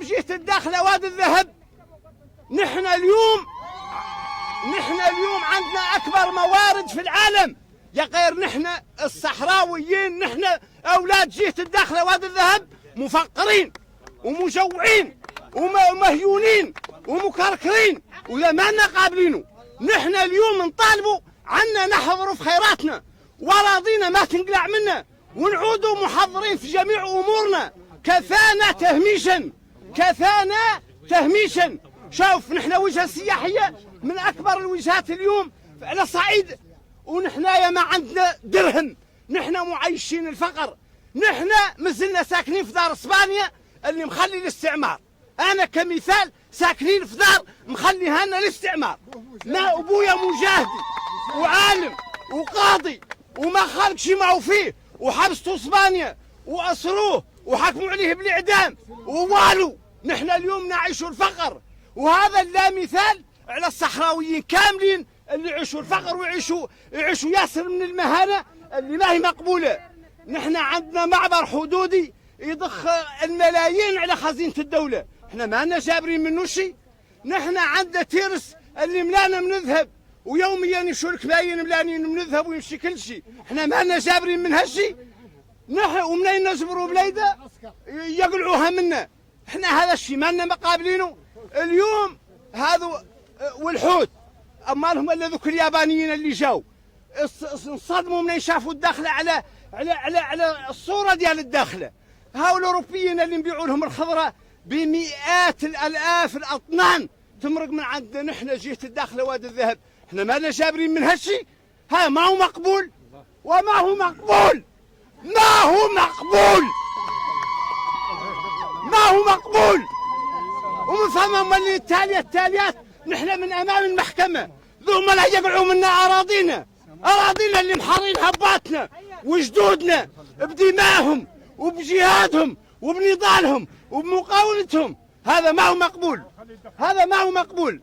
جهة الداخلة وادي الذهب. نحن اليوم عندنا أكبر موارد في العالم يا غير. نحن الصحراويين، نحن أولاد جهة الداخلة وادي الذهب مفقرين ومجوعين ومهيونين ومكركرين ولا ما قابلينه. نحن اليوم نطالبوا عنا نحضروا في خيراتنا وراضينا ما تنقلع منا ونعودوا محضرين في جميع أمورنا. كفانا تهميشا. شوف نحن وجهة سياحية من أكبر الوجهات اليوم على صعيد، ونحن يا ما عندنا درهم. نحن معيشين الفقر. نحن مازلنا ساكنين في دار اسبانيا اللي مخلي الاستعمار. أنا كمثال ساكنين في دار مخليها لنا الاستعمار. ما أبويا مجاهدي وعالم وقاضي وما خالق شي معه فيه، وحبسته اسبانيا وأسروه وحكموا عليه بالإعدام ووالو. نحن اليوم نعيش الفقر، وهذا لا مثال على الصحراويين كاملين اللي يعيشوا الفقر ويعيشوا ياسر من المهانة اللي ما هي مقبولة. نحن عندنا معبر حدودي يضخ الملايين على خزينة الدولة، احنا ما لنا جابرين منه شيء. نحن عندنا تيرس اللي ملانا من ذهب، ويوميا يمشوا الكباين ملانين من ذهب ويمشي كل شيء، احنا ما لنا جابرين من هالشيء. نحن ومنين نجبروا بليده يقلعوها منا. احنا هذا الشيء ما لنا مقابلينه اليوم. هذا والحوت امالهم الا ذوك اليابانيين اللي جاوا انصدموا منين شافوا الداخله على الصوره ديال الداخله. هاو الاوروبيين اللي نبيعوا لهم الخضره بمئات الالاف الاطنان تمرق من عندنا. نحن جهه الداخله وادي الذهب احنا ما لنا جابرين من هالشيء. ها ما هو مقبول وما هو مقبول، ما هو مقبول، ما هو مقبول. ومن ثم اللي التاليات نحن من امام المحكمه. ذوما لا يقلعوا منا اراضينا اللي محرين هباتنا وجدودنا بدمائهم وبجهادهم وبنضالهم وبمقاولتهم. هذا ما هو مقبول، هذا ما هو مقبول.